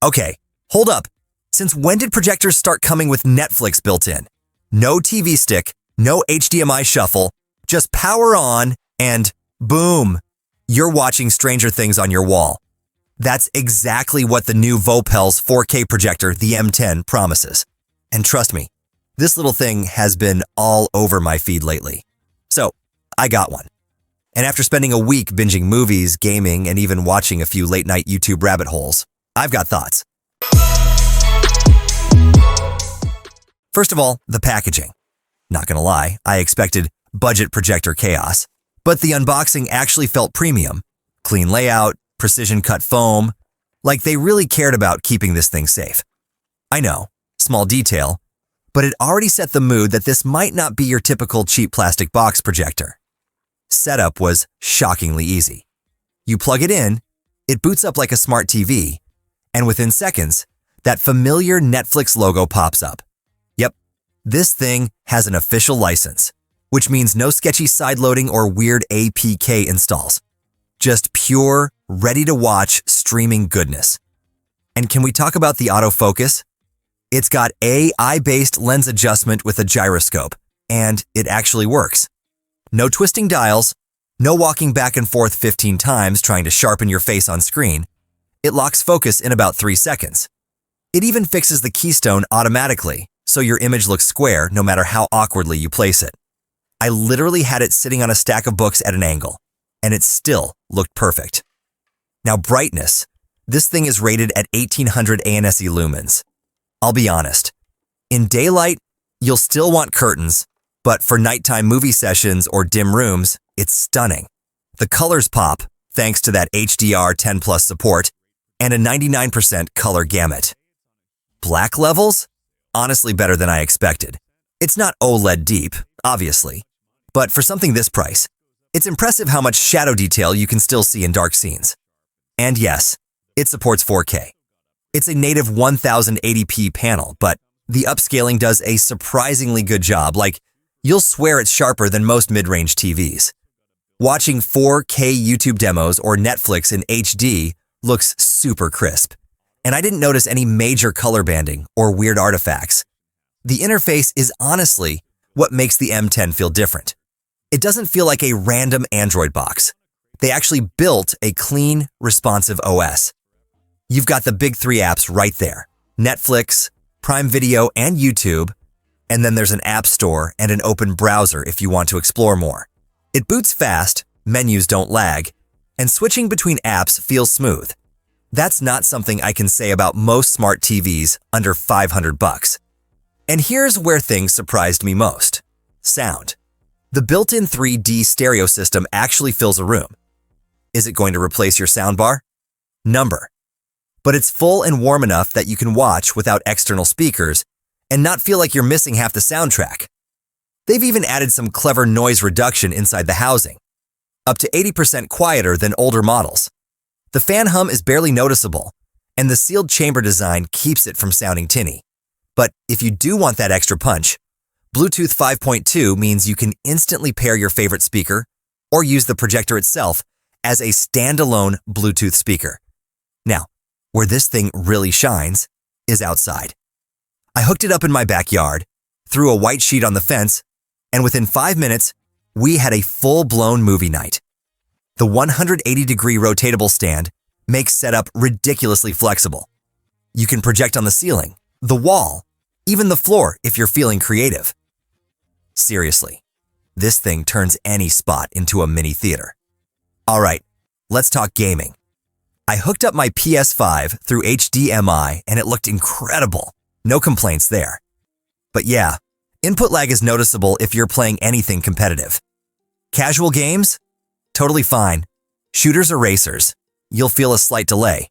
Okay, hold up. Since when did projectors start coming with Netflix built in? No TV stick, no HDMI shuffle, just power on and boom, you're watching Stranger Things on your wall. That's exactly what the new VOPLLS 4K projector, the M10, promises. And trust me, this little thing has been all over my feed lately. So, I got one. And after spending a week binging movies, gaming, and even watching a few late-night YouTube rabbit holes, I've got thoughts. First of all, the packaging. Not gonna lie, I expected budget projector chaos, but the unboxing actually felt premium. Clean layout, precision-cut foam, like they really cared about keeping this thing safe. I know, small detail, but it already set the mood that this might not be your typical cheap plastic box projector. Setup was shockingly easy. You plug it in, it boots up like a smart TV, and within seconds, that familiar Netflix logo pops up. Yep, this thing has an official license, which means no sketchy sideloading or weird APK installs. Just pure, ready-to-watch streaming goodness. And can we talk about the autofocus? It's got AI-based lens adjustment with a gyroscope, and it actually works. No twisting dials, no walking back and forth 15 times trying to sharpen your face on screen. It locks focus in about 3 seconds. It even fixes the keystone automatically, so your image looks square no matter how awkwardly you place it. I literally had it sitting on a stack of books at an angle, and it still looked perfect. Now brightness. This thing is rated at 1800 ANSI lumens. I'll be honest. In daylight, you'll still want curtains, but for nighttime movie sessions or dim rooms, it's stunning. The colors pop, thanks to that HDR 10 Plus support, and a 99% color gamut. Black levels? Honestly better than I expected. It's not OLED deep, obviously, but for something this price, it's impressive how much shadow detail you can still see in dark scenes. And yes, it supports 4K. It's a native 1080p panel, but the upscaling does a surprisingly good job, like you'll swear it's sharper than most mid-range TVs. Watching 4K YouTube demos or Netflix in HD looks super crisp, and I didn't notice any major color banding or weird artifacts. The interface is honestly what makes the M10 feel different. It doesn't feel like a random Android box. They actually built a clean, responsive OS. You've got the big 3 apps right there: Netflix, Prime Video, and YouTube, and then there's an app store and an open browser if you want to explore more. It boots fast, menus don't lag, and switching between apps feels smooth. That's not something I can say about most smart TVs under $500. And here's where things surprised me most: sound. The built-in 3D stereo system actually fills a room. Is it going to replace your soundbar? Number. But it's full and warm enough that you can watch without external speakers and not feel like you're missing half the soundtrack. They've even added some clever noise reduction inside the housing, up to 80% quieter than older models. The fan hum is barely noticeable, and the sealed chamber design keeps it from sounding tinny. But if you do want that extra punch, Bluetooth 5.2 means you can instantly pair your favorite speaker or use the projector itself as a standalone Bluetooth speaker. Now, where this thing really shines is outside. I hooked it up in my backyard, threw a white sheet on the fence, and within 5 minutes, we had a full-blown movie night. The 180-degree rotatable stand makes setup ridiculously flexible. You can project on the ceiling, the wall, even the floor if you're feeling creative. Seriously, this thing turns any spot into a mini theater. All right, let's talk gaming. I hooked up my PS5 through HDMI and it looked incredible. No complaints there. But yeah, input lag is noticeable if you're playing anything competitive. Casual games? Totally fine. Shooters or racers? You'll feel a slight delay.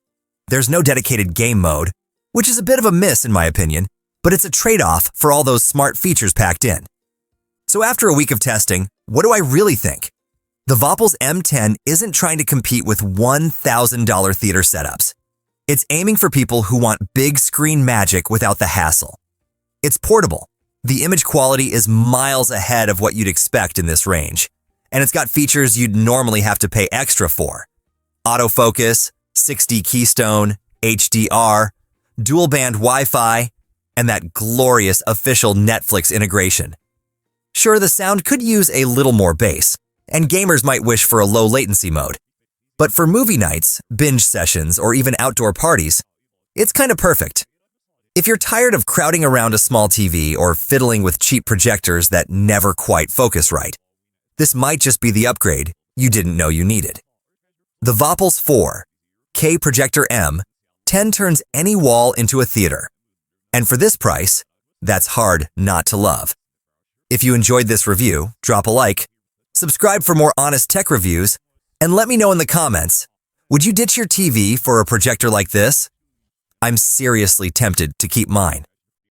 There's no dedicated game mode, which is a bit of a miss in my opinion, but it's a trade-off for all those smart features packed in. So after a week of testing, what do I really think? The VOPLLS M10 isn't trying to compete with $1,000 theater setups. It's aiming for people who want big screen magic without the hassle. It's portable. The image quality is miles ahead of what you'd expect in this range, and it's got features you'd normally have to pay extra for. Autofocus, 6D keystone, HDR, dual-band Wi-Fi, and that glorious official Netflix integration. Sure, the sound could use a little more bass, and gamers might wish for a low-latency mode. But for movie nights, binge sessions, or even outdoor parties, it's kind of perfect. If you're tired of crowding around a small TV or fiddling with cheap projectors that never quite focus right, this might just be the upgrade you didn't know you needed. The VOPLLS 4 K Projector M10 turns any wall into a theater. And for this price, that's hard not to love. If you enjoyed this review, drop a like, subscribe for more honest tech reviews, and let me know in the comments, would you ditch your TV for a projector like this? I'm seriously tempted to keep mine.